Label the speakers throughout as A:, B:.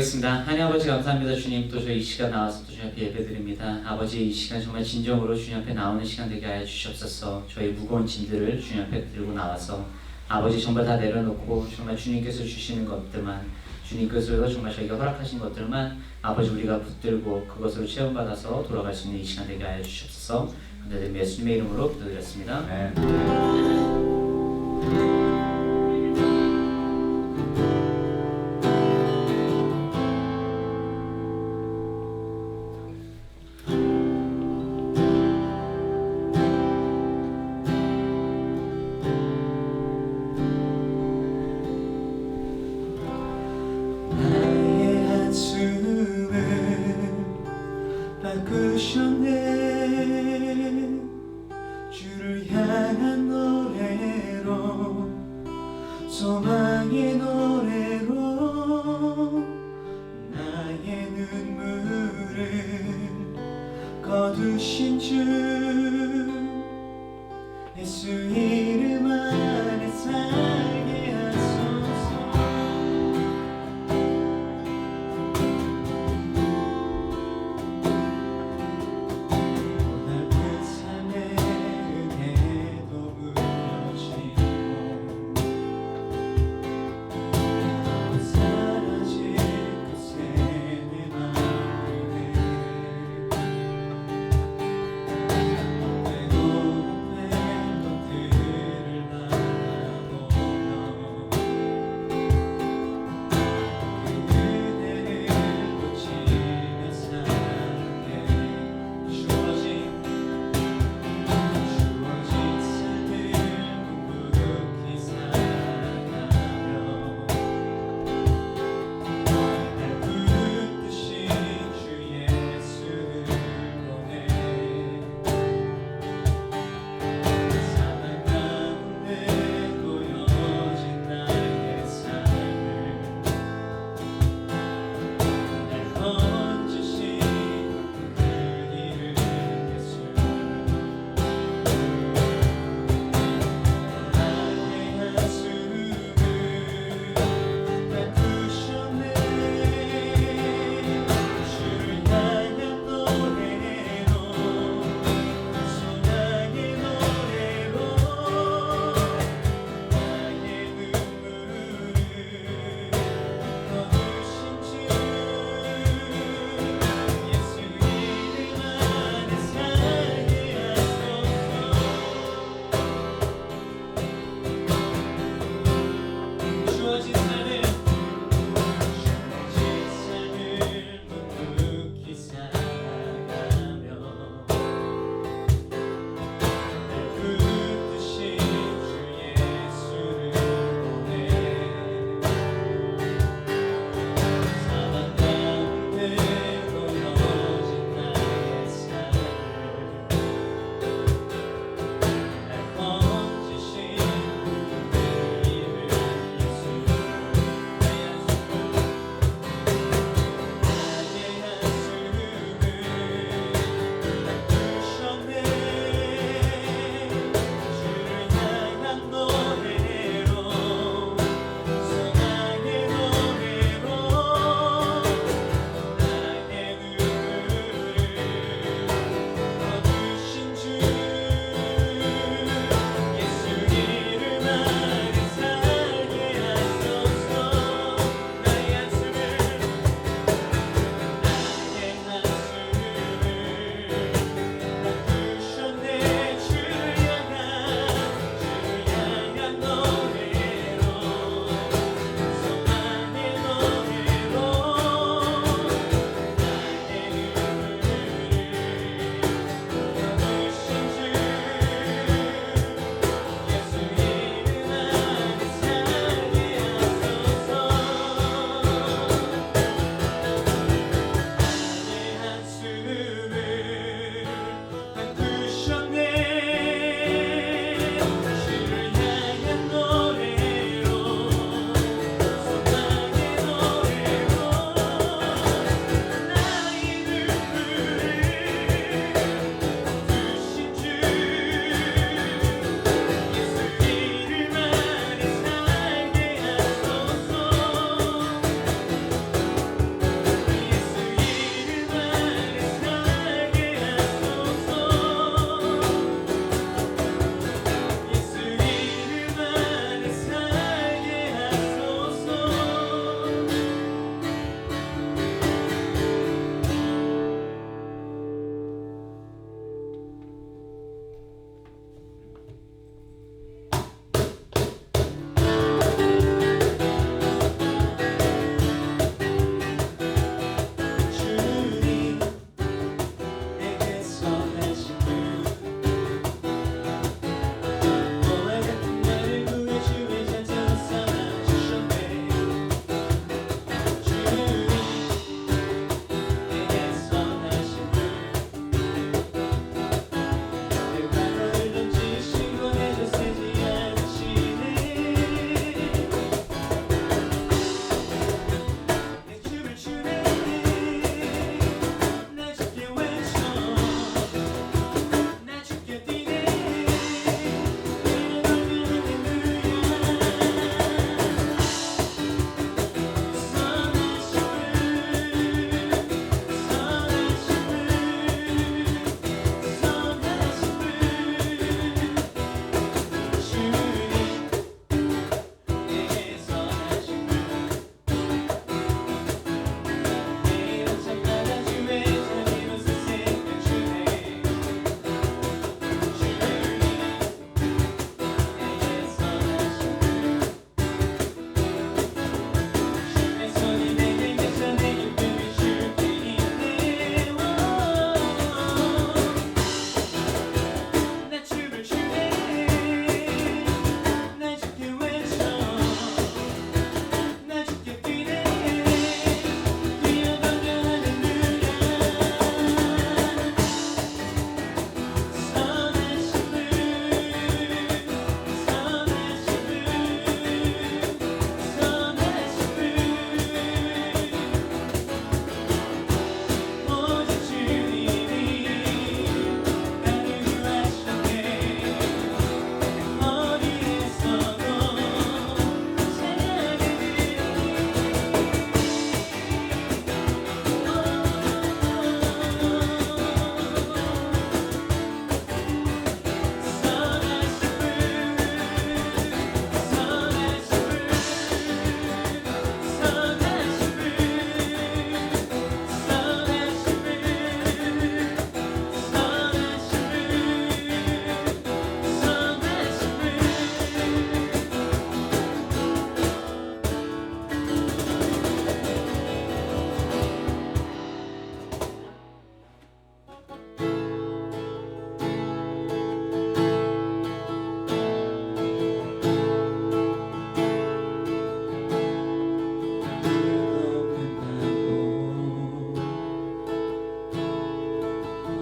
A: 기도하겠습니다. 하나님 아버지 감사합니다. 주님 또 저희 이 시간 나와서 또 주님 앞에 예배드립니다. 아버지 이 시간 정말 진정으로 주님 앞에 나오는 시간 되게 하여 주시옵소서. 저희 무거운 짐들을 주님 앞에 들고 나와서 아버지 전부 다 내려놓고 정말 주님께서 주시는 것들만 주님께서 정말 저희가 허락하신 것들만 아버지 우리가 붙들고 그것으로 체험받아서 돌아갈 수 있는 이 시간 되게 하여 주시옵소서. 네, 예수님의 이름으로 기도드렸습니다.
B: 나의 한숨을 바꾸셨네. 주를 향한 노래로, 소망의 노래로 나의 눈물을 거두신 주 예수 이름 안에 살게 하소서. 고달픈 삶의 은혜도 부러지고 사라질 것에 내 마음에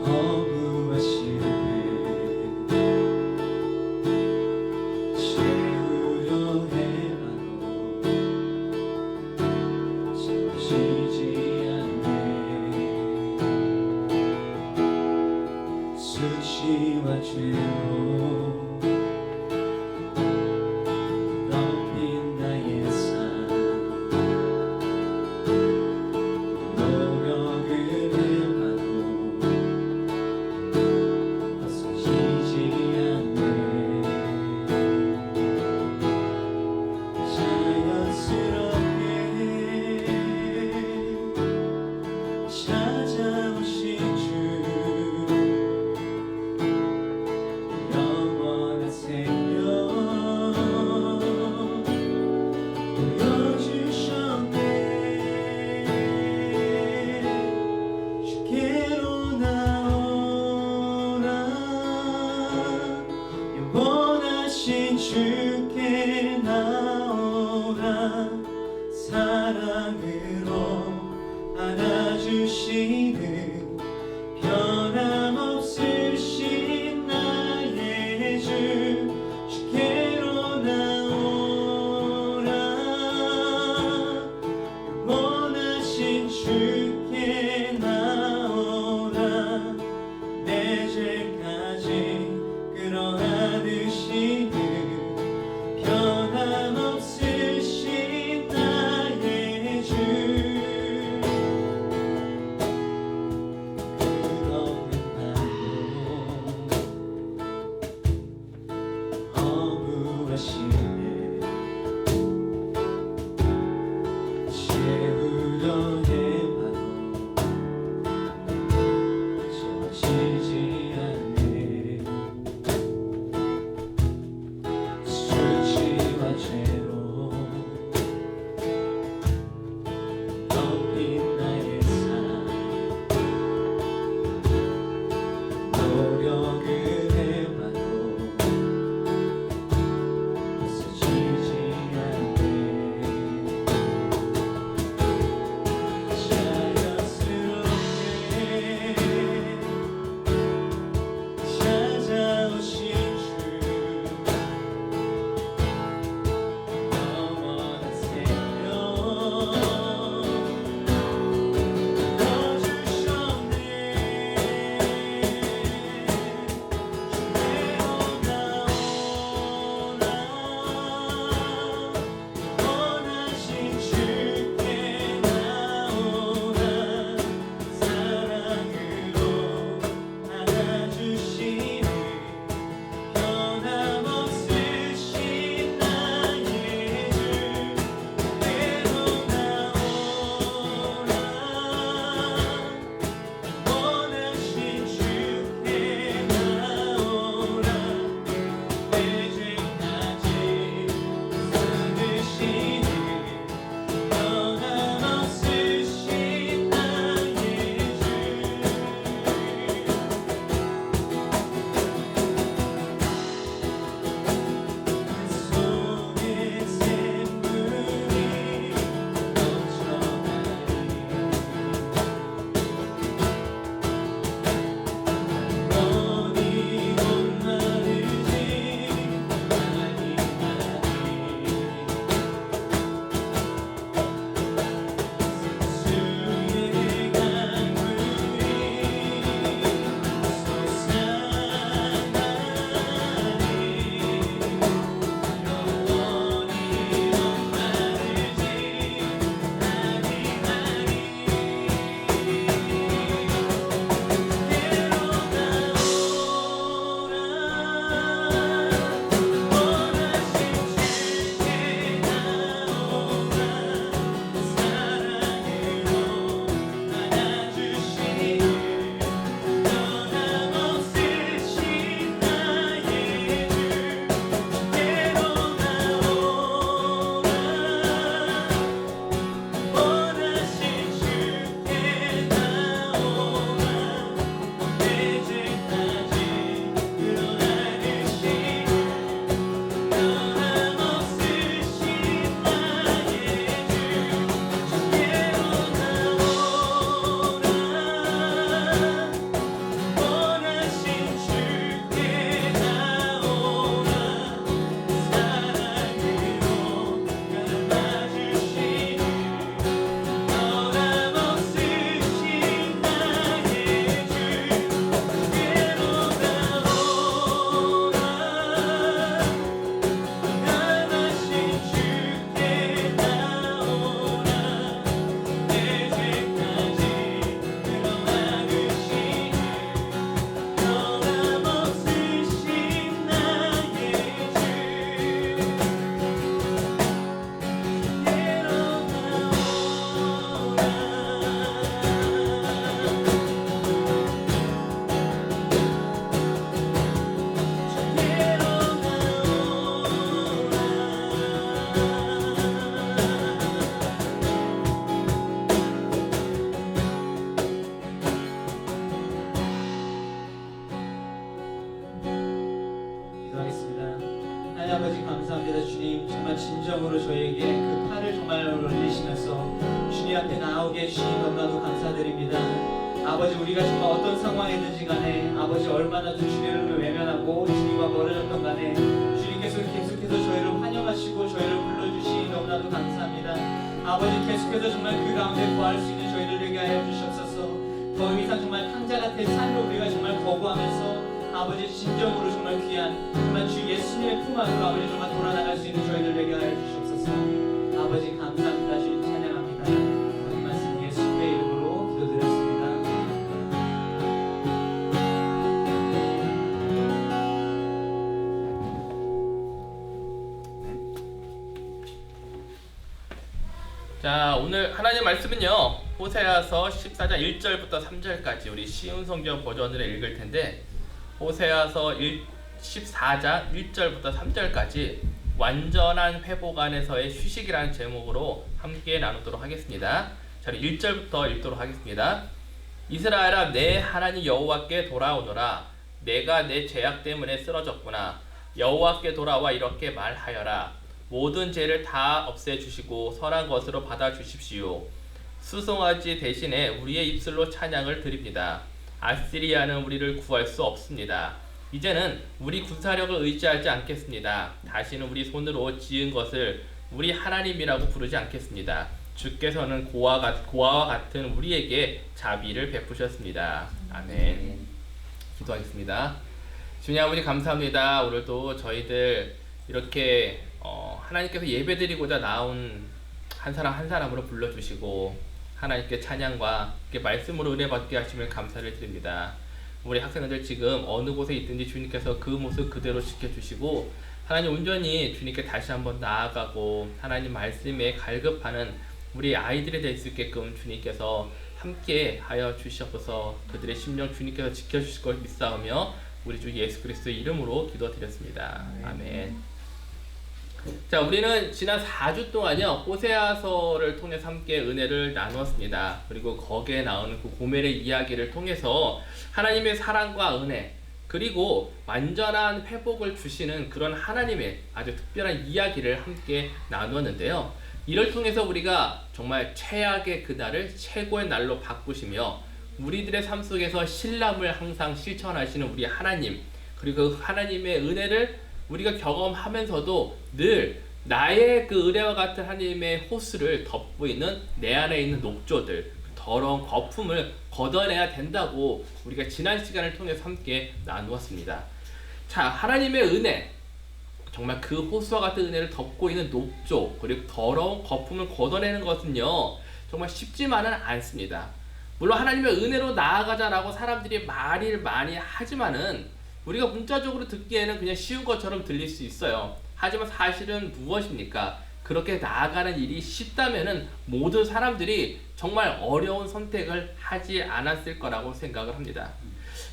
B: 허무와 실패 채우려 해봐도 채워지지 않네 수치와 죄로 덮인 나의 삶 노력을 해봐도 벗어지지 않네 자연스럽게 찾아오신 주 영원한 생명 보여주셨네 주께로 나오라 영원하신 주께 나오라 사랑으로 안아주시는 변함없으신 나의 주 주께로 나오라 영원하신 주께 나오라 내 죄까지 끌어안으시는
A: 진정으로 저희에게 그 팔을 정말 올리시면서 주님 앞에 나오게 해주시니 너무나도 감사드립니다. 아버지, 우리가 정말 어떤 상황이든지 간에 아버지 얼마나 주님을 외면하고 주님과 멀어졌던 간에 주님께서 계속해서 저희를 환영하시고 저희를 불러주시니 너무나도 감사합니다. 아버지, 계속해서 정말 그 가운데 구할 수 있는 저희들 되게 하여 주시옵소서. 더 이상 정말 탕자 같은 삶을 우리가 정말 거부하면서 아버지 진정으로 정말 귀한 정말 주 예수님의 품 안으로 아버지 정말 돌아나갈 수 있는 저희들 되게 하여 주시옵소서. 아버지 감사합니다. 주님 찬양합니다. 모든 말씀 예수님의 이름으로 기도드렸습니다.
C: 자, 오늘 하나님 말씀은요, 호세아서 14장 1절부터 3절까지 우리 쉬운 성경 버전으로 읽을 텐데, 호세아서 14장 1절부터 3절까지 완전한 회복 안에서의 휴식이라는 제목으로 함께 나누도록 하겠습니다. 자, 1절부터 읽도록 하겠습니다. 이스라엘아, 내 하나님 여호와께 돌아오너라. 내가 내 죄악 때문에 쓰러졌구나. 여호와께 돌아와 이렇게 말하여라. 모든 죄를 다 없애주시고 선한 것으로 받아주십시오. 수송아지 대신에 우리의 입술로 찬양을 드립니다. 아시리아는 우리를 구할 수 없습니다. 이제는 우리 군사력을 의지하지 않겠습니다. 다시는 우리 손으로 지은 것을 우리 하나님이라고 부르지 않겠습니다. 주께서는 고아와 같은 우리에게 자비를 베푸셨습니다. 아멘. 기도하겠습니다. 주님 아버지 감사합니다. 오늘도 저희들 이렇게 하나님께서 예배드리고자 나온 한 사람 한 사람으로 불러주시고 하나님께 찬양과 말씀으로 은혜 받게 하심을 감사를 드립니다. 우리 학생들 지금 어느 곳에 있든지 주님께서 그 모습 그대로 지켜주시고 하나님 온전히 주님께 다시 한번 나아가고 하나님 말씀에 갈급하는 우리 아이들이 될 수 있게끔 주님께서 함께 하여 주시옵소서. 그들의 심령 주님께서 지켜주실 걸 믿사오며 우리 주 예수 그리스도의 이름으로 기도드렸습니다. 아멘. 자, 우리는 지난 4주 동안요 호세아서를 통해서 함께 은혜를 나누었습니다. 그리고 거기에 나오는 그 고멜의 이야기를 통해서 하나님의 사랑과 은혜 그리고 완전한 회복을 주시는 그런 하나님의 아주 특별한 이야기를 함께 나누었는데요. 이를 통해서 우리가 정말 최악의 그날을 최고의 날로 바꾸시며 우리들의 삶 속에서 신람을 항상 실천하시는 우리 하나님, 그리고 그 하나님의 은혜를 우리가 경험하면서도 늘 나의 그 은혜와 같은 하나님의 호수를 덮고 있는 내 안에 있는 녹조들, 더러운 거품을 걷어내야 된다고 우리가 지난 시간을 통해서 함께 나누었습니다. 자, 하나님의 은혜, 정말 그 호수와 같은 은혜를 덮고 있는 녹조 그리고 더러운 거품을 걷어내는 것은요 정말 쉽지만은 않습니다. 물론 하나님의 은혜로 나아가자라고 사람들이 말을 많이 하지만은 우리가 문자적으로 듣기에는 그냥 쉬운 것처럼 들릴 수 있어요. 하지만 사실은 무엇입니까? 그렇게 나아가는 일이 쉽다면은 모든 사람들이 정말 어려운 선택을 하지 않았을 거라고 생각을 합니다.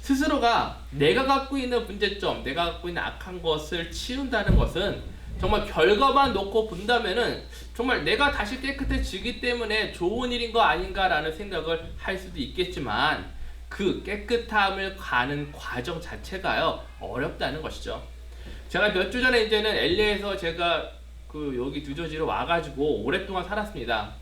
C: 스스로가 내가 갖고 있는 문제점, 내가 갖고 있는 악한 것을 치운다는 것은 정말 결과만 놓고 본다면은 정말 내가 다시 깨끗해지기 때문에 좋은 일인 거 아닌가라는 생각을 할 수도 있겠지만 그 깨끗함을 가는 과정 자체가요 어렵다는 것이죠. 제가 몇 주 전에 이제는 LA에서 제가 그 여기 뉴저지로 와가지고 오랫동안 살았습니다.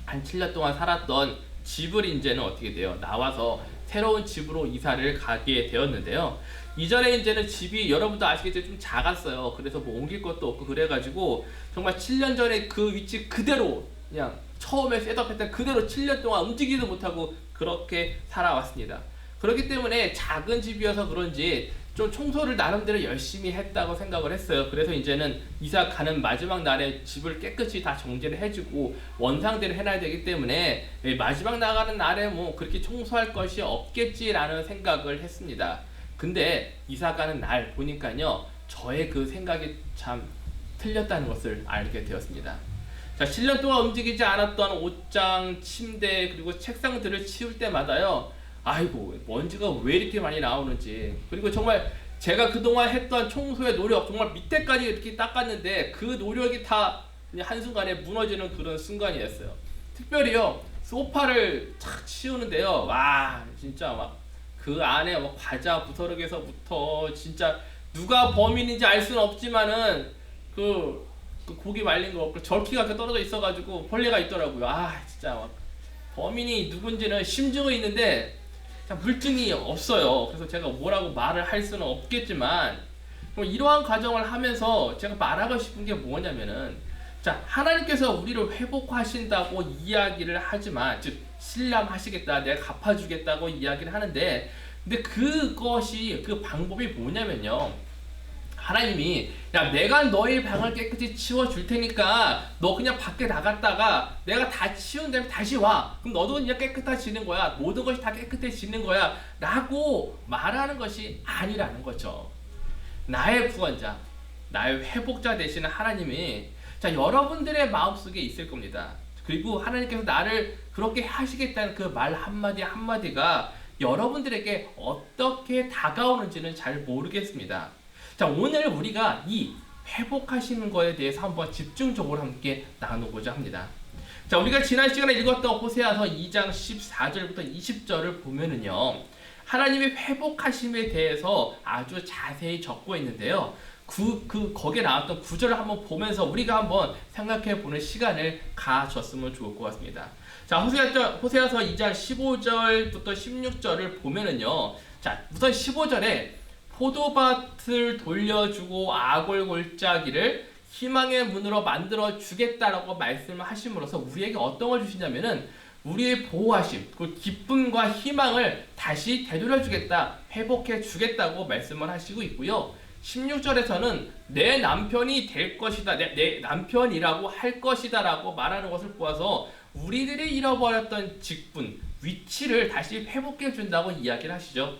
C: 한 7년 동안 살았던 집을 이제는 어떻게 돼요? 나와서 새로운 집으로 이사를 가게 되었는데요. 이전에 이제는 집이 여러분도 아시겠지만 좀 작았어요. 그래서 뭐 옮길 것도 없고 그래가지고 정말 7년 전에 그 위치 그대로 그냥 처음에 셋업했던 그대로 7년 동안 움직이지도 못하고 그렇게 살아왔습니다. 그렇기 때문에 작은 집이어서 그런지 좀 청소를 나름대로 열심히 했다고 생각을 했어요. 그래서 이제는 이사 가는 마지막 날에 집을 깨끗이 다 정리를 해주고 원상대로 해놔야 되기 때문에 마지막 나가는 날에 뭐 그렇게 청소할 것이 없겠지라는 생각을 했습니다. 근데 이사 가는 날 보니까요 저의 그 생각이 참 틀렸다는 것을 알게 되었습니다. 자, 7년 동안 움직이지 않았던 옷장, 침대 그리고 책상들을 치울 때마다요 아이고 먼지가 왜 이렇게 많이 나오는지, 그리고 정말 제가 그동안 했던 청소의 노력 정말 밑에까지 이렇게 닦았는데 그 노력이 다 그냥 한순간에 무너지는 그런 순간이었어요. 특별히요 소파를 착 치우는데요 와 진짜 막 그 안에 뭐 과자 부스러기에서부터 진짜 누가 범인인지 알 수는 없지만은 그 그 고기 말린 거 그 절기가 이렇게 떨어져 있어가지고 벌레가 있더라고요. 아 진짜 막 범인이 누군지는 심증은 있는데 물증이 없어요. 그래서 제가 뭐라고 말을 할 수는 없겠지만 이러한 과정을 하면서 제가 말하고 싶은 게 뭐냐면은 자 하나님께서 우리를 회복하신다고 이야기를 하지만 즉 신람하시겠다 내가 갚아주겠다고 이야기를 하는데 근데 그것이 그 방법이 뭐냐면요 하나님이 야 내가 너의 방을 깨끗이 치워줄 테니까 너 그냥 밖에 나갔다가 내가 다 치운 다음에 다시 와 그럼 너도 그냥 깨끗해지는 거야 모든 것이 다 깨끗해지는 거야 라고 말하는 것이 아니라는 거죠. 나의 구원자 나의 회복자 되시는 하나님이 자 여러분들의 마음속에 있을 겁니다. 그리고 하나님께서 나를 그렇게 하시겠다는 그 말 한마디 한마디가 여러분들에게 어떻게 다가오는지는 잘 모르겠습니다. 자 오늘 우리가 이 회복하시는 거에 대해서 한번 집중적으로 함께 나누고자 합니다. 자 우리가 지난 시간에 읽었던 호세아서 2장 14절부터 20절을 보면은요 하나님의 회복하심에 대해서 아주 자세히 적고 있는데요 거기에 나왔던 구절을 한번 보면서 우리가 한번 생각해 보는 시간을 가졌으면 좋을 것 같습니다. 자 호세아서 2장 15절부터 16절을 보면은요 자 우선 15절에 포도밭을 돌려주고 아골 골짜기를 희망의 문으로 만들어 주겠다라고 말씀을 하심으로써 우리에게 어떤 걸 주시냐면은 우리의 보호하심, 그 기쁨과 희망을 다시 되돌려 주겠다, 회복해 주겠다고 말씀을 하시고 있고요. 16절에서는 내 남편이 될 것이다, 내 남편이라고 할 것이다 라고 말하는 것을 보아서 우리들이 잃어버렸던 직분, 위치를 다시 회복해 준다고 이야기를 하시죠.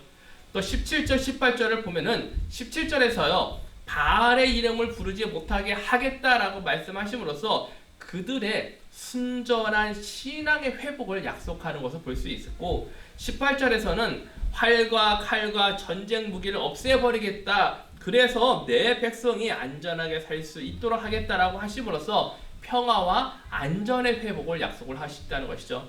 C: 또 17절, 18절을 보면은 17절에서요 바알의 이름을 부르지 못하게 하겠다라고 말씀하심으로써 그들의 순전한 신앙의 회복을 약속하는 것을 볼 수 있었고 18절에서는 활과 칼과 전쟁 무기를 없애버리겠다 그래서 내 백성이 안전하게 살 수 있도록 하겠다라고 하심으로써 평화와 안전의 회복을 약속을 하셨다는 것이죠.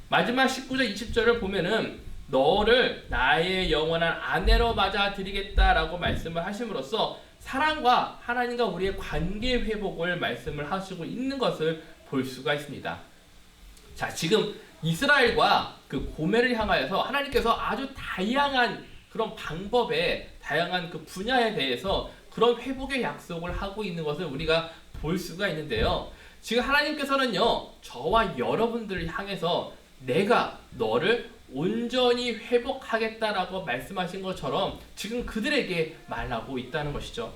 C: 마지막 19절 20절을 보면은 너를 나의 영원한 아내로 맞아들이겠다라고 말씀을 하심으로써 사랑과 하나님과 우리의 관계 회복을 말씀을 하시고 있는 것을 볼 수가 있습니다. 자, 지금 이스라엘과 그 고멜을 향하여서 하나님께서 아주 다양한 그런 방법에 다양한 그 분야에 대해서 그런 회복의 약속을 하고 있는 것을 우리가 볼 수가 있는데요. 지금 하나님께서는요, 저와 여러분들을 향해서 내가 너를 온전히 회복하겠다라고 말씀하신 것처럼 지금 그들에게 말하고 있다는 것이죠.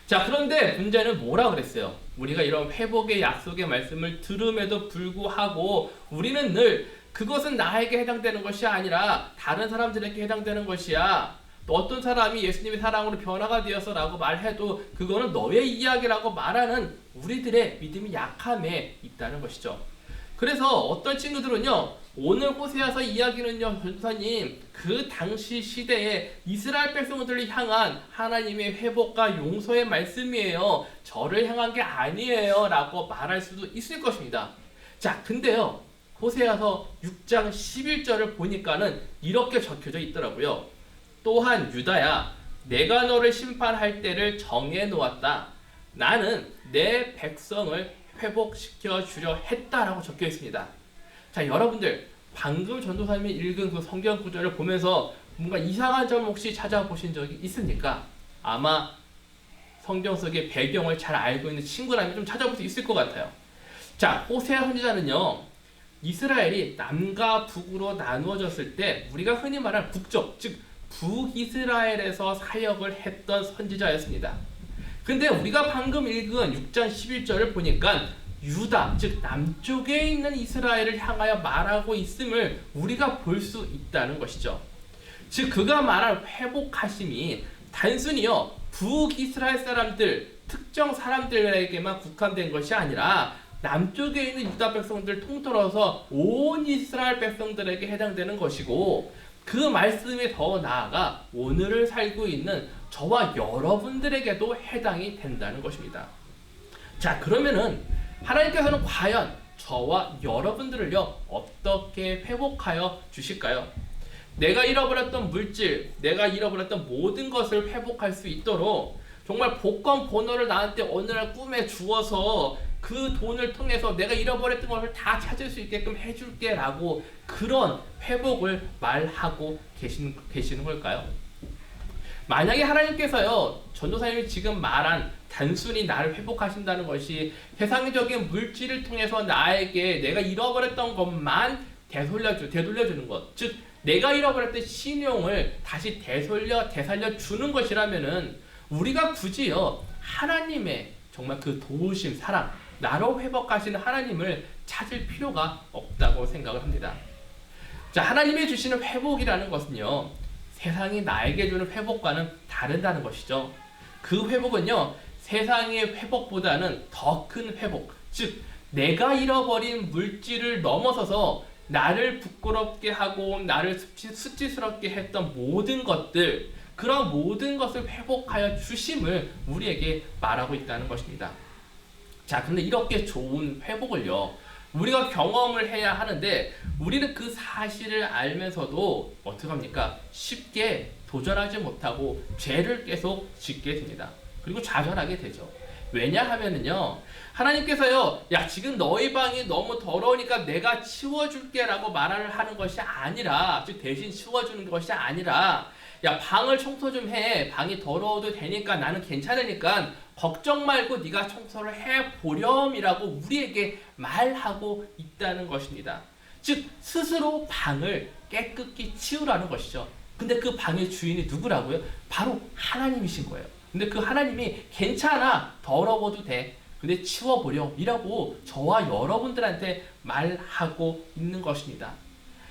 C: 자, 그런데 문제는 뭐라 그랬어요? 우리가 이런 회복의 약속의 말씀을 들음에도 불구하고 우리는 늘 그것은 나에게 해당되는 것이 아니라 다른 사람들에게 해당되는 것이야. 또 어떤 사람이 예수님의 사랑으로 변화가 되어서 라고 말해도 그거는 너의 이야기라고 말하는 우리들의 믿음이 약함에 있다는 것이죠. 그래서 어떤 친구들은요, 오늘 호세아서 이야기는요, 전도사님, 그 당시 시대에 이스라엘 백성들을 향한 하나님의 회복과 용서의 말씀이에요. 저를 향한 게 아니에요. 라고 말할 수도 있을 것입니다. 자, 근데요, 호세아서 6장 11절을 보니까는 이렇게 적혀져 있더라고요. 또한 유다야, 내가 너를 심판할 때를 정해 놓았다. 나는 내 백성을 회복시켜 주려 했다라고 적혀 있습니다. 자, 여러분들 방금 전도사님이 읽은 그 성경 구절을 보면서 뭔가 이상한 점 혹시 찾아보신 적이 있습니까? 아마 성경 속의 배경을 잘 알고 있는 친구라면 좀 찾아볼 수 있을 것 같아요. 자, 호세아 선지자는요, 이스라엘이 남과 북으로 나누어졌을 때 우리가 흔히 말하는 북쪽, 즉 북이스라엘에서 사역을 했던 선지자였습니다. 근데 우리가 방금 읽은 6장 11절을 보니까 유다, 즉 남쪽에 있는 이스라엘을 향하여 말하고 있음을 우리가 볼 수 있다는 것이죠. 즉 그가 말할 회복하심이 단순히요 북이스라엘 사람들, 특정 사람들에게만 국한된 것이 아니라 남쪽에 있는 유다 백성들 통틀어서 온 이스라엘 백성들에게 해당되는 것이고, 그 말씀이 더 나아가 오늘을 살고 있는 저와 여러분들에게도 해당이 된다는 것입니다. 자, 그러면은 하나님께서는 과연 저와 여러분들을요 어떻게 회복하여 주실까요? 내가 잃어버렸던 물질, 내가 잃어버렸던 모든 것을 회복할 수 있도록 정말 복권 번호를 나한테 어느 날 꿈에 주어서 그 돈을 통해서 내가 잃어버렸던 것을 다 찾을 수 있게끔 해줄게 라고 그런 회복을 말하고 계시는 걸까요? 만약에 하나님께서요, 전도사님이 지금 말한 단순히 나를 회복하신다는 것이 세상적인 물질을 통해서 나에게 내가 잃어버렸던 것만 되돌려주는 것, 즉 내가 잃어버렸던 신용을 다시 되살려 주는 것이라면은 우리가 굳이요 하나님의 정말 그 도우심, 사랑, 나로 회복하시는 하나님을 찾을 필요가 없다고 생각을 합니다. 자, 하나님이 주시는 회복이라는 것은요, 세상이 나에게 주는 회복과는 다르다는 것이죠. 그 회복은요, 세상의 회복보다는 더 큰 회복, 즉 내가 잃어버린 물질을 넘어서서 나를 부끄럽게 하고 나를 수치스럽게 했던 모든 것들, 그런 모든 것을 회복하여 주심을 우리에게 말하고 있다는 것입니다. 자, 근데 이렇게 좋은 회복을요, 우리가 경험을 해야 하는데 우리는 그 사실을 알면서도 어떻게 합니까? 쉽게 도전하지 못하고 죄를 계속 짓게 됩니다. 그리고 좌절하게 되죠. 왜냐하면은요, 하나님께서요, 야, 지금 너희 방이 너무 더러우니까 내가 치워줄게 라고 말을 하는 것이 아니라, 즉 대신 치워주는 것이 아니라, 야, 방을 청소 좀 해. 방이 더러워도 되니까, 나는 괜찮으니까 걱정 말고 네가 청소를 해보렴이라고 우리에게 말하고 있다는 것입니다. 즉 스스로 방을 깨끗이 치우라는 것이죠. 근데 그 방의 주인이 누구라고요? 바로 하나님이신 거예요. 근데 그 하나님이 괜찮아, 더러워도 돼, 근데 치워보렴이라고 저와 여러분들한테 말하고 있는 것입니다.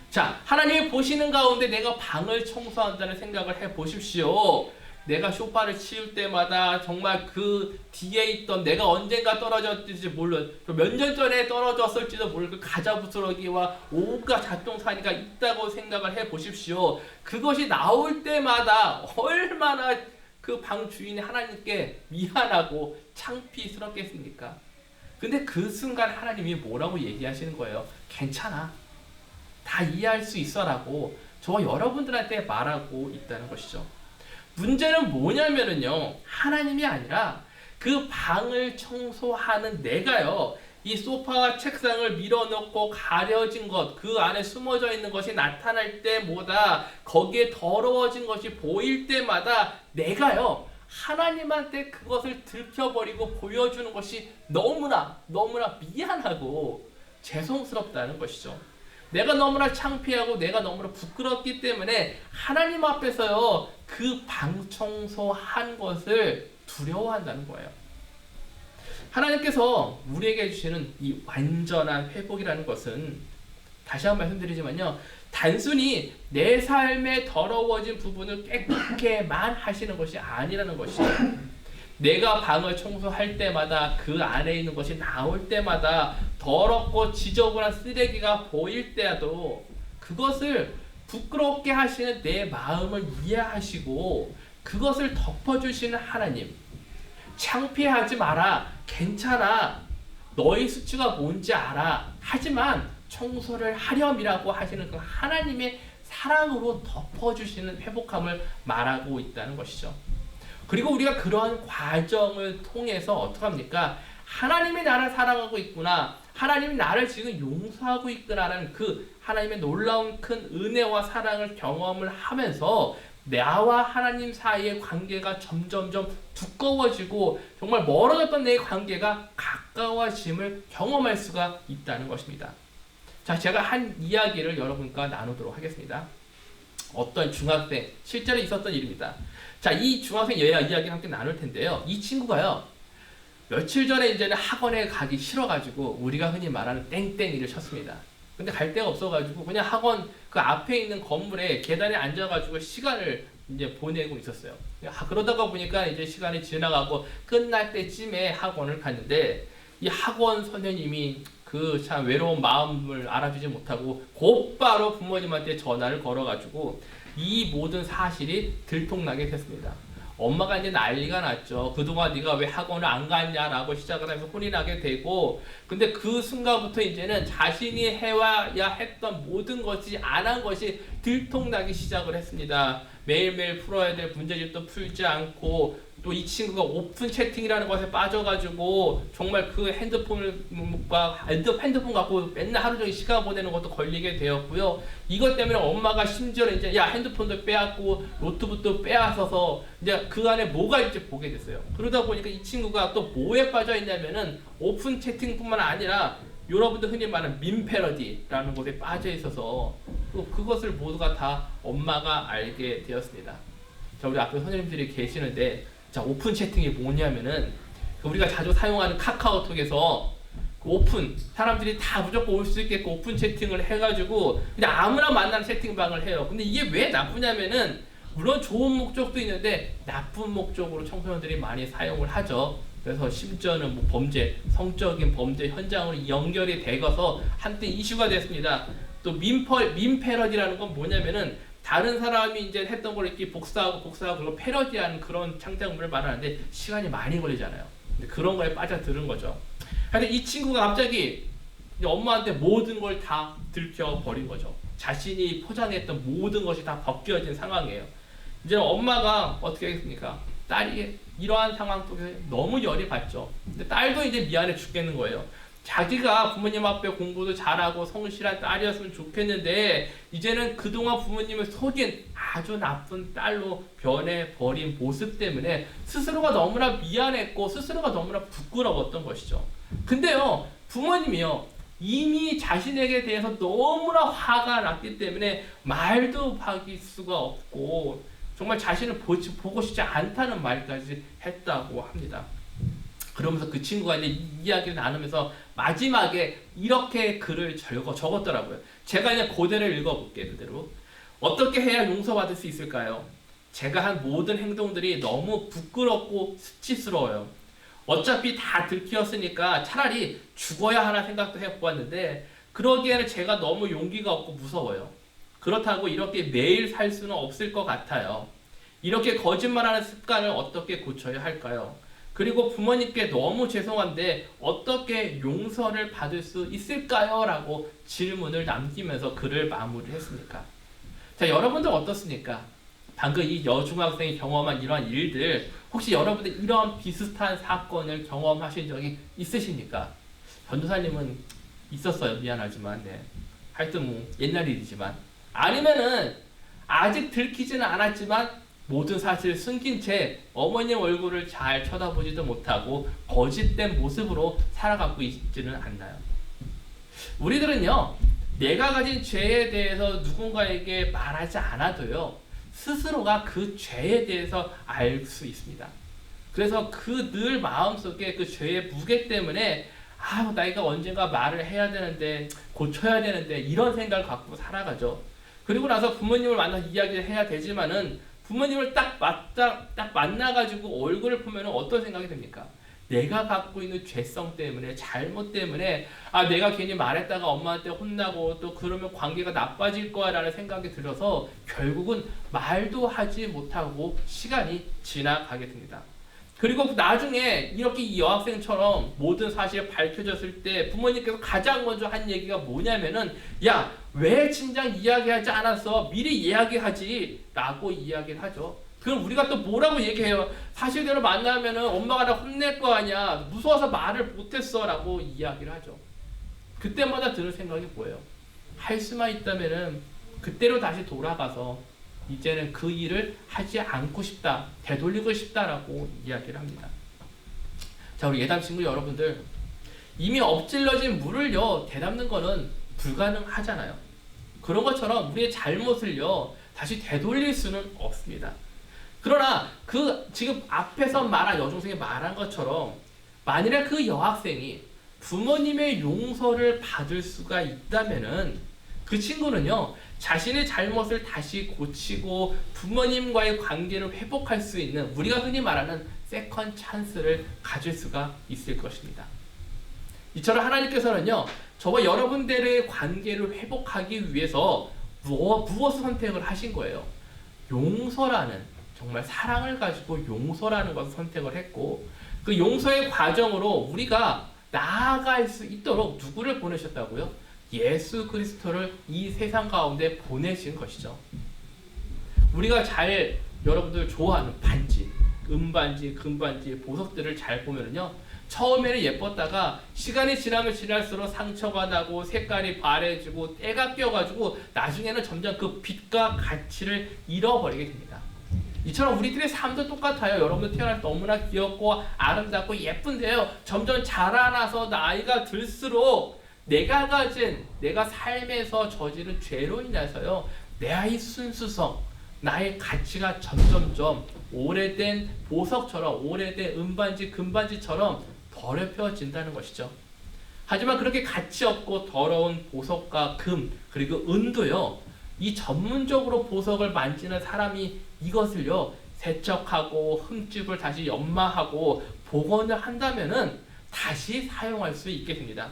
C: 자, 하나님이 보시는 가운데 내가 방을 청소한다는 생각을 해보십시오. 내가 소파를 치울 때마다 정말 그 뒤에 있던, 내가 언젠가 떨어졌을지 모르는, 몇 년 전에 떨어졌을지도 모르는 그 가자부스러기와 온갖 잡동사니가 있다고 생각을 해보십시오. 그것이 나올 때마다 얼마나 그 방 주인이 하나님께 미안하고 창피스럽겠습니까? 근데 그 순간 하나님이 뭐라고 얘기하시는 거예요? 괜찮아, 다 이해할 수 있어 라고 저와 여러분들한테 말하고 있다는 것이죠. 문제는 뭐냐면은요, 하나님이 아니라 그 방을 청소하는 내가요, 이 소파와 책상을 밀어넣고 가려진 것, 그 안에 숨어져 있는 것이 나타날 때마다, 거기에 더러워진 것이 보일 때마다 내가요, 하나님한테 그것을 들켜버리고 보여주는 것이 너무나 미안하고 죄송스럽다는 것이죠. 내가 너무나 창피하고 내가 너무나 부끄럽기 때문에 하나님 앞에서요, 그 방 청소한 것을 두려워한다는 거예요. 하나님께서 우리에게 주시는 이 완전한 회복이라는 것은, 다시 한번 말씀드리지만요, 단순히 내 삶에 더러워진 부분을 깨끗게만 하시는 것이 아니라는 것이죠. 내가 방을 청소할 때마다, 그 안에 있는 것이 나올 때마다, 더럽고 지저분한 쓰레기가 보일 때라도 그것을 부끄럽게 하시는 내 마음을 이해하시고 그것을 덮어주시는 하나님, 창피하지 마라, 괜찮아, 너의 수치가 뭔지 알아, 하지만 청소를 하렴이라고 하시는 그 하나님의 사랑으로 덮어주시는 회복함을 말하고 있다는 것이죠. 그리고 우리가 그러한 과정을 통해서 어떡합니까? 하나님이 나를 사랑하고 있구나, 하나님이 나를 지금 용서하고 있구나라는 그 하나님의 놀라운 큰 은혜와 사랑을 경험을 하면서 나와 하나님 사이의 관계가 점점점 두꺼워지고 정말 멀어졌던 내 관계가 가까워짐을 경험할 수가 있다는 것입니다. 자, 제가 한 이야기를 여러분과 나누도록 하겠습니다. 어떤 중학생, 실제로 있었던 일입니다. 자, 이 중학생 이야기를 함께 나눌 텐데요. 이 친구가요, 며칠 전에 이제는 학원에 가기 싫어가지고 우리가 흔히 말하는 땡땡이를 쳤습니다. 근데 갈 데가 없어가지고 그냥 학원 그 앞에 있는 건물에 계단에 앉아가지고 시간을 이제 보내고 있었어요. 그러다가 보니까 이제 시간이 지나가고 끝날 때쯤에 학원을 갔는데, 이 학원 선생님이 그 참 외로운 마음을 알아주지 못하고 곧바로 부모님한테 전화를 걸어가지고 이 모든 사실이 들통나게 됐습니다. 엄마가 이제 난리가 났죠. 그동안 네가 왜 학원을 안 갔냐라고 시작을 하면서 혼이 나게 되고, 근데 그 순간부터 이제는 자신이 해와야 했던 모든 것이 안 한 것이 들통나기 시작을 했습니다. 매일매일 풀어야 될 문제집도 풀지 않고 또 이 친구가 오픈 채팅이라는 것에 빠져가지고 정말 그 핸드폰 갖고 맨날 하루 종일 시간 보내는 것도 걸리게 되었고요. 이것 때문에 엄마가 심지어 이제 야 핸드폰도 빼앗고 노트북도 빼앗아서 이제 그 안에 뭐가 있지 보게 됐어요. 그러다 보니까 이 친구가 또 뭐에 빠져 있냐면은 오픈 채팅뿐만 아니라 여러분들 흔히 말하는 밈 패러디라는 곳에 빠져 있어서 또 그것을 모두가 다 엄마가 알게 되었습니다. 자, 우리 앞에 선생님들이 계시는데, 자, 오픈 채팅이 뭐냐면은 우리가 자주 사용하는 카카오톡에서 그 오픈, 사람들이 다 무조건 올 수 있게끔 오픈 채팅을 해가지고 그냥 아무나 만나는 채팅방을 해요. 근데 이게 왜 나쁘냐면은 물론 좋은 목적도 있는데 나쁜 목적으로 청소년들이 많이 사용을 하죠. 그래서 심지어는 뭐 범죄, 성적인 범죄 현장으로 연결이 되어서 한때 이슈가 됐습니다. 또 밈 패러디라는 건 뭐냐면은 다른 사람이 이제 했던 걸 이렇게 복사하고 그걸 패러디하는 그런 창작물을 말하는데 시간이 많이 걸리잖아요. 근데 그런 거에 빠져드는 거죠. 근데 이 친구가 갑자기 엄마한테 모든 걸 다 들켜버린 거죠. 자신이 포장했던 모든 것이 다 벗겨진 상황이에요. 이제 엄마가 어떻게 하겠습니까? 딸이 이러한 상황 속에 너무 열이 받죠. 근데 딸도 이제 미안해 죽겠는 거예요. 자기가 부모님 앞에 공부도 잘하고 성실한 딸이었으면 좋겠는데 이제는 그동안 부모님을 속인 아주 나쁜 딸로 변해버린 모습 때문에 스스로가 너무나 미안했고 스스로가 너무나 부끄러웠던 것이죠. 근데요, 부모님이요, 이미 자신에게 대해서 너무나 화가 났기 때문에 말도 박일 수가 없고 정말 자신을 보고 싶지 않다는 말까지 했다고 합니다. 그러면서 그 친구가 이제 이야기를 나누면서 마지막에 이렇게 글을 적었더라고요. 제가 이제 그대로 읽어볼게요. 그대로. 어떻게 해야 용서받을 수 있을까요? 제가 한 모든 행동들이 너무 부끄럽고 수치스러워요. 어차피 다 들키었으니까 차라리 죽어야 하나 생각도 해보았는데 그러기에는 제가 너무 용기가 없고 무서워요. 그렇다고 이렇게 매일 살 수는 없을 것 같아요. 이렇게 거짓말하는 습관을 어떻게 고쳐야 할까요? 그리고 부모님께 너무 죄송한데 어떻게 용서를 받을 수 있을까요? 라고 질문을 남기면서 글을 마무리했습니까? 자, 여러분들 어떻습니까? 방금 이 여중학생이 경험한 이러한 일들, 혹시 여러분들 이러한 비슷한 사건을 경험하신 적이 있으십니까? 전도사님은 있었어요. 미안하지만. 네. 하여튼 뭐 옛날 일이지만. 아니면은 아직 들키지는 않았지만 모든 사실을 숨긴 채 어머님 얼굴을 잘 쳐다보지도 못하고 거짓된 모습으로 살아가고 있지는 않나요? 우리들은요, 내가 가진 죄에 대해서 누군가에게 말하지 않아도요, 스스로가 그 죄에 대해서 알 수 있습니다. 그래서 그 늘 마음속에 그 죄의 무게 때문에 나이가 언젠가 말을 해야 되는데 고쳐야 되는데 이런 생각을 갖고 살아가죠. 그리고 나서 부모님을 만나서 이야기를 해야 되지만은 부모님을 딱 만나가지고 얼굴을 보면 어떤 생각이 듭니까? 내가 갖고 있는 죄성 때문에, 잘못 때문에 내가 괜히 말했다가 엄마한테 혼나고 또 그러면 관계가 나빠질 거야 라는 생각이 들어서 결국은 말도 하지 못하고 시간이 지나가게 됩니다. 그리고 나중에 이렇게 이 여학생처럼 모든 사실이 밝혀졌을 때 부모님께서 가장 먼저 한 얘기가 뭐냐면은 야, 왜 진작 이야기하지 않았어? 미리 이야기하지 라고 이야기를 하죠. 그럼 우리가 또 뭐라고 얘기해요? 사실대로 만나면은 엄마가 나 혼낼 거 아니야, 무서워서 말을 못했어 라고 이야기를 하죠. 그때마다 드는 생각이 뭐예요? 할 수만 있다면은 그때로 다시 돌아가서 이제는 그 일을 하지 않고 싶다, 되돌리고 싶다라고 이야기를 합니다. 자, 우리 예담 친구 여러분들, 이미 엎질러진 물을요 되담는 거는 불가능하잖아요. 그런 것처럼 우리의 잘못을요 다시 되돌릴 수는 없습니다. 그러나 그 지금 앞에서 말한 여중생이 말한 것처럼 만일에 그 여학생이 부모님의 용서를 받을 수가 있다면은 그 친구는요 자신의 잘못을 다시 고치고 부모님과의 관계를 회복할 수 있는, 우리가 흔히 말하는 세컨 찬스를 가질 수가 있을 것입니다. 이처럼 하나님께서는요 저와 여러분들의 관계를 회복하기 위해서 무엇을 선택을 하신 거예요? 용서라는, 정말 사랑을 가지고 용서라는 것을 선택을 했고, 그 용서의 과정으로 우리가 나아갈 수 있도록 누구를 보내셨다고요? 예수 그리스도를 이 세상 가운데 보내신 것이죠. 우리가 여러분들 좋아하는 반지, 음반지, 금반지, 보석들을 잘 보면은요, 처음에는 예뻤다가 시간이 지나면 지날수록 상처가 나고 색깔이 바래지고 때가 껴가지고 나중에는 점점 그 빛과 가치를 잃어버리게 됩니다. 이처럼 우리들의 삶도 똑같아요. 여러분들 태어날 때 너무나 귀엽고 아름답고 예쁜데요, 점점 자라나서 나이가 들수록 내가 가진, 내가 삶에서 저지른 죄로 인해서요, 나의 순수성, 나의 가치가 점점점 오래된 보석처럼, 오래된 은반지, 금반지처럼 더럽혀진다는 것이죠. 하지만 그렇게 가치 없고 더러운 보석과 금, 그리고 은도요, 이 전문적으로 보석을 만지는 사람이 이것을요, 세척하고 흠집을 다시 연마하고 복원을 한다면은 다시 사용할 수 있게 됩니다.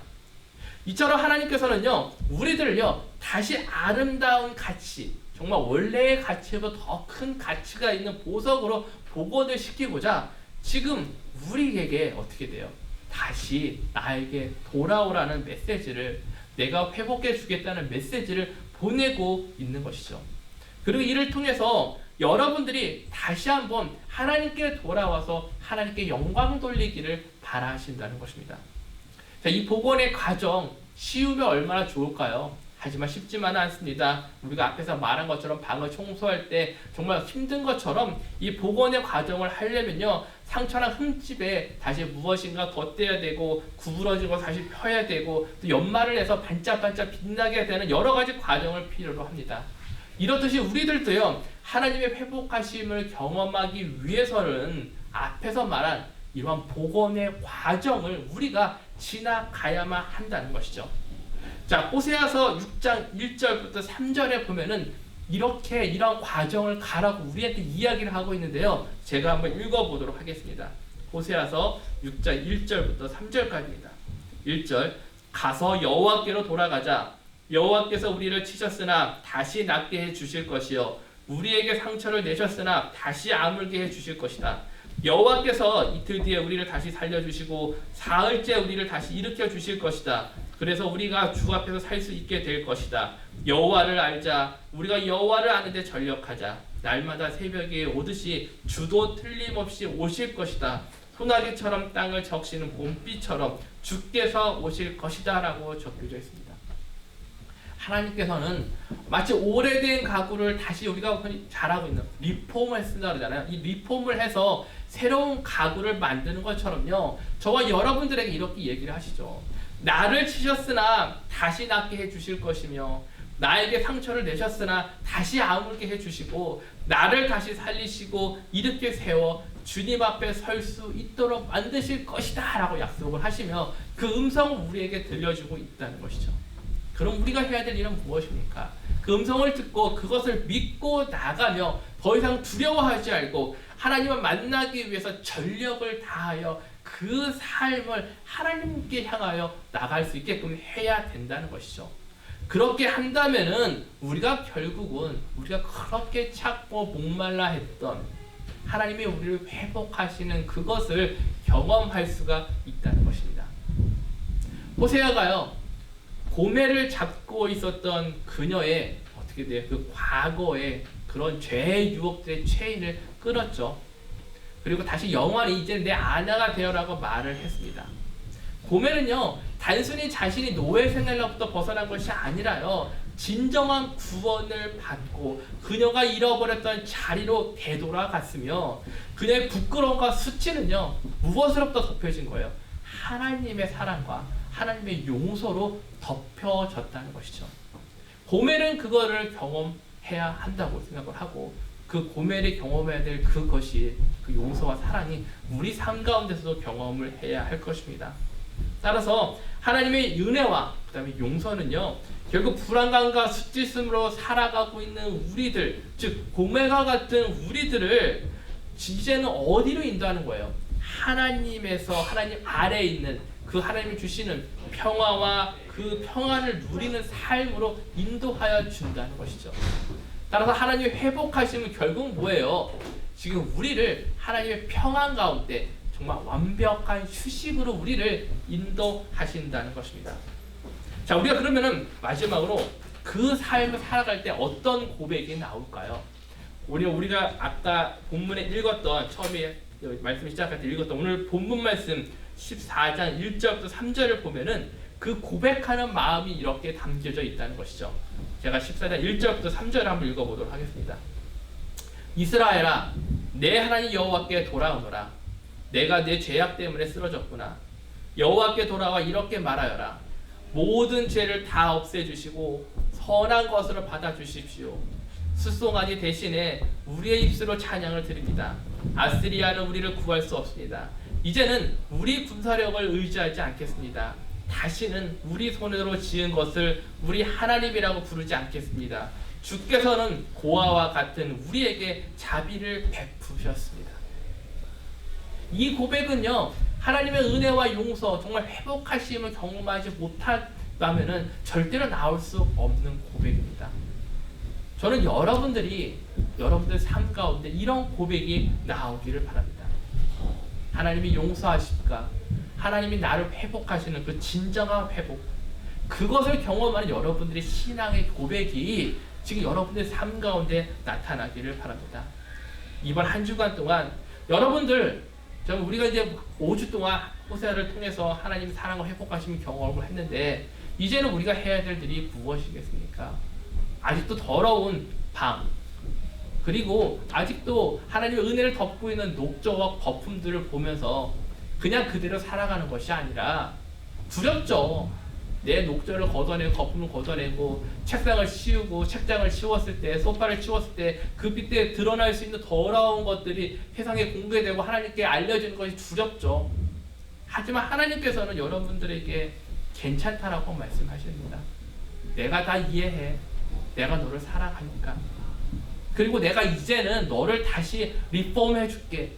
C: 이처럼 하나님께서는요, 우리들을요, 다시 아름다운 가치, 정말 원래의 가치보다 더 큰 가치가 있는 보석으로 복원을 시키고자 지금 우리에게 어떻게 돼요? 다시 나에게 돌아오라는 메시지를, 내가 회복해 주겠다는 메시지를 보내고 있는 것이죠. 그리고 이를 통해서 여러분들이 다시 한번 하나님께 돌아와서 하나님께 영광 돌리기를 바라신다는 것입니다. 자, 이 복원의 과정 쉬우면 얼마나 좋을까요? 하지만 쉽지만은 않습니다. 우리가 앞에서 말한 것처럼 방을 청소할 때 정말 힘든 것처럼 이 복원의 과정을 하려면요, 상처나 흠집에 다시 무엇인가 덧대야 되고, 구부러진 거 다시 펴야 되고, 또 연마를 해서 반짝반짝 빛나게 되는 여러 가지 과정을 필요로 합니다. 이렇듯이 우리들도요, 하나님의 회복하심을 경험하기 위해서는 앞에서 말한 이러한 복원의 과정을 우리가 지나가야만 한다는 것이죠. 자, 호세아서 6장 1절부터 3절에 보면은 이렇게 이런 과정을 가라고 우리한테 이야기를 하고 있는데요, 제가 한번 읽어보도록 하겠습니다. 호세아서 6장 1절부터 3절까지입니다. 1절, 가서 여호와께로 돌아가자. 여호와께서 우리를 치셨으나 다시 낫게 해주실 것이요, 우리에게 상처를 내셨으나 다시 아물게 해주실 것이다. 여호와께서 이틀 뒤에 우리를 다시 살려주시고 사흘째 우리를 다시 일으켜 주실 것이다. 그래서 우리가 주 앞에서 살 수 있게 될 것이다. 여호와를 알자. 우리가 여호와를 아는데 전력하자. 날마다 새벽에 오듯이 주도 틀림없이 오실 것이다. 소나기처럼 땅을 적시는 봄비처럼 주께서 오실 것이다 라고 적혀져 있습니다. 하나님께서는 마치 오래된 가구를 다시 우리가 잘하고 있는 리폼을 쓴다 그러잖아요. 이 리폼을 해서 새로운 가구를 만드는 것처럼요, 저와 여러분들에게 이렇게 얘기를 하시죠. 나를 치셨으나 다시 낫게 해주실 것이며, 나에게 상처를 내셨으나 다시 아물게 해주시고, 나를 다시 살리시고 일으켜 세워 주님 앞에 설 수 있도록 만드실 것이다 라고 약속을 하시며 그 음성을 우리에게 들려주고 있다는 것이죠. 그럼 우리가 해야 될 일은 무엇입니까? 그 음성을 듣고 그것을 믿고 나가며 더 이상 두려워하지 말고 하나님을 만나기 위해서 전력을 다하여 그 삶을 하나님께 향하여 나갈 수 있게끔 해야 된다는 것이죠. 그렇게 한다면은 우리가 결국은 우리가 그렇게 찾고 목말라 했던 하나님이 우리를 회복하시는 그것을 경험할 수가 있다는 것입니다. 호세아가요, 고매를 잡고 있었던 그녀의 어떻게 돼요? 그 과거의 그런 죄의 유혹들의 체인을 끊었죠. 그리고 다시 영원히 이제 내 아내가 되어라고 말을 했습니다. 고매는요, 단순히 자신이 노예 생활로부터 벗어난 것이 아니라요, 진정한 구원을 받고 그녀가 잃어버렸던 자리로 되돌아갔으며 그녀의 부끄러움과 수치는요, 무엇으로부터 덮여진 거예요? 하나님의 사랑과 하나님의 용서로 덮여졌다는 것이죠. 고멜은 그거를 경험해야 한다고 생각을 하고, 그 고멜이 경험해야 될 그것이, 그 용서와 사랑이 우리 삶 가운데서도 경험을 해야 할 것입니다. 따라서 하나님의 은혜와 그 다음에 용서는요, 결국 불안감과 수치심으로 살아가고 있는 우리들, 즉 고멜과 같은 우리들을 이제는 어디로 인도하는 거예요? 하나님에서, 하나님 아래에 있는 그 하나님이 주시는 평화와 그 평안을 누리는 삶으로 인도하여 준다는 것이죠. 따라서 하나님이 회복하시면 결국 뭐예요? 지금 우리를 하나님의 평안 가운데 정말 완벽한 휴식으로 우리를 인도하신다는 것입니다. 자, 우리가 그러면은 마지막으로 그 삶을 살아갈 때 어떤 고백이 나올까요? 우리가 아까 본문에 읽었던 처음에 말씀 시작할 때 읽었던 오늘 본문 말씀 14장 1절부터 3절을 보면은 그 고백하는 마음이 이렇게 담겨져 있다는 것이죠. 제가 14장 1절부터 3절을 한번 읽어보도록 하겠습니다. 이스라엘아, 내 하나님 여호와께 돌아오너라. 내가 내 죄악 때문에 쓰러졌구나. 여호와께 돌아와 이렇게 말하여라. 모든 죄를 다 없애주시고 선한 것으로 받아주십시오. 숫송아지 대신에 우리의 입술로 찬양을 드립니다. 아스리아는 우리를 구할 수 없습니다. 이제는 우리 군사력을 의지하지 않겠습니다. 다시는 우리 손으로 지은 것을 우리 하나님이라고 부르지 않겠습니다. 주께서는 고아와 같은 우리에게 자비를 베푸셨습니다. 이 고백은요, 하나님의 은혜와 용서, 정말 회복하심을 경험하지 못한다면 절대로 나올 수 없는 고백입니다. 저는 여러분들 삶 가운데 이런 고백이 나오기를 바랍니다. 하나님이 용서하실까? 하나님이 나를 회복하시는 그 진정한 회복, 그것을 경험하는 여러분들의 신앙의 고백이 지금 여러분들의 삶 가운데 나타나기를 바랍니다. 이번 한 주간 동안 여러분들, 우리가 이제 5주 동안 호세아를 통해서 하나님의 사랑을 회복하시는 경험을 했는데, 이제는 우리가 해야 될 일이 무엇이겠습니까? 아직도 더러운 방, 그리고 아직도 하나님의 은혜를 덮고 있는 녹조와 거품들을 보면서 그냥 그대로 살아가는 것이 아니라, 두렵죠. 내 녹조를 걷어내고 거품을 걷어내고 책상을 치우고 책장을 치웠을 때, 소파를 치웠을 때 그 밑에 드러날 수 있는 더러운 것들이 세상에 공개되고 하나님께 알려지는 것이 두렵죠. 하지만 하나님께서는 여러분들에게 괜찮다라고 말씀하십니다. 내가 다 이해해. 내가 너를 사랑하니까. 그리고 내가 이제는 너를 다시 리폼해 줄게.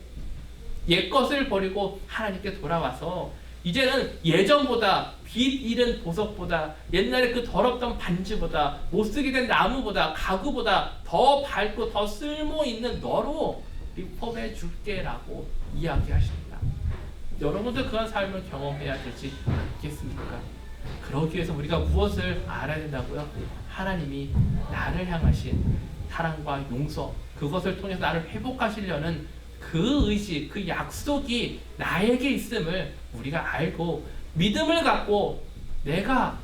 C: 옛것을 버리고 하나님께 돌아와서 이제는 예전보다 빛 잃은 보석보다, 옛날에 그 더럽던 반지보다, 못쓰게 된 나무보다, 가구보다 더 밝고 더 쓸모 있는 너로 리폼해 줄게 라고 이야기하십니다. 여러분도 그런 삶을 경험해야 되지 않겠습니까? 그러기 위해서 우리가 무엇을 알아야 된다고요? 하나님이 나를 향하신 사랑과 용서, 그것을 통해서 나를 회복하시려는 그 의지, 그 약속이 나에게 있음을 우리가 알고 믿음을 갖고 내가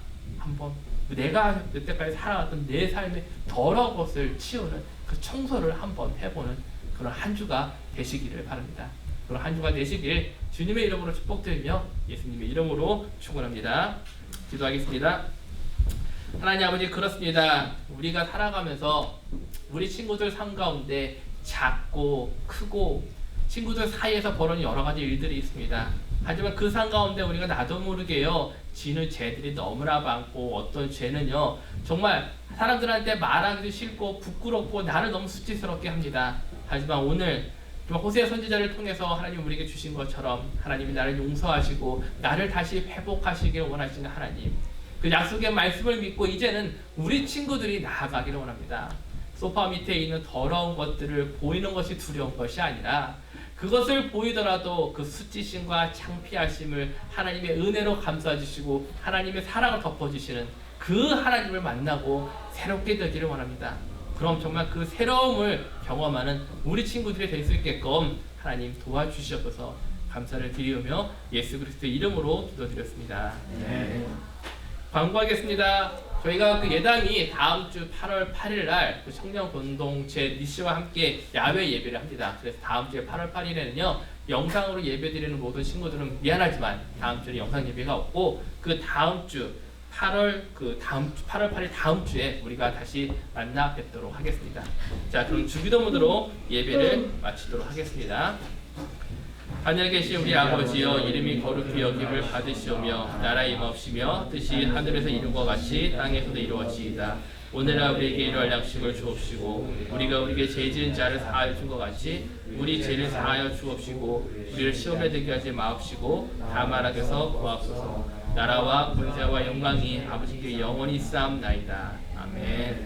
C: 여태까지 살아왔던 내 삶의 더러운 것을 치우는 그 청소를 한번 해보는 그런 한 주가 되시기를 바랍니다. 그런 한 주가 되시길 주님의 이름으로 축복드리며 예수님의 이름으로 축원합니다. 기도하겠습니다. 하나님 아버지, 그렇습니다. 우리가 살아가면서 우리 친구들 삶 가운데 작고 크고 친구들 사이에서 벌어진 여러 가지 일들이 있습니다. 하지만 그 삶 가운데 우리가 나도 모르게요, 지는 죄들이 너무나 많고, 어떤 죄는요 정말 사람들한테 말하기도 싫고 부끄럽고 나를 너무 수치스럽게 합니다. 하지만 오늘 호세아 선지자를 통해서 하나님 우리에게 주신 것처럼 하나님이 나를 용서하시고 나를 다시 회복하시길 원하시는 하나님, 그 약속의 말씀을 믿고 이제는 우리 친구들이 나아가기를 원합니다. 소파 밑에 있는 더러운 것들을 보이는 것이 두려운 것이 아니라, 그것을 보이더라도 그 수치심과 창피하심을 하나님의 은혜로 감싸주시고 하나님의 사랑을 덮어주시는 그 하나님을 만나고 새롭게 되기를 원합니다. 그럼 정말 그 새로움을 경험하는 우리 친구들이 될 수 있게끔 하나님 도와주시옵소서. 감사를 드리며 예수 그리스도의 이름으로 기도드렸습니다. 네. 광고하겠습니다. 저희가 그 예당이 다음 주 8월 8일 날 그 청년 공동체 니씨와 함께 야외 예배를 합니다. 그래서 다음 주에 8월 8일에는요 영상으로 예배드리는 모든 친구들은 미안하지만 다음 주에 영상 예배가 없고, 그 다음 주 8월 8일 다음 주에 우리가 다시 만나 뵙도록 하겠습니다. 자, 그럼 주기도문으로 예배를 마치도록 하겠습니다. 하늘에 계신 우리 아버지여, 이름이 거룩히 여김을 받으시오며 나라 임하옵시며 뜻이 하늘에서 이룬 것 같이 땅에서도 이루어지이다. 오늘날 우리에게 일용할 양식을 주옵시고, 우리가 우리에게 죄 지은 자를 사하여 준 것 같이 우리 죄를 사하여 주옵시고, 우리를 시험에 들게 하지 마옵시고 다만 악에서 구하옵소서. 나라와 권세와 영광이 아버지께 영원히 쌓옵나이다. 아멘.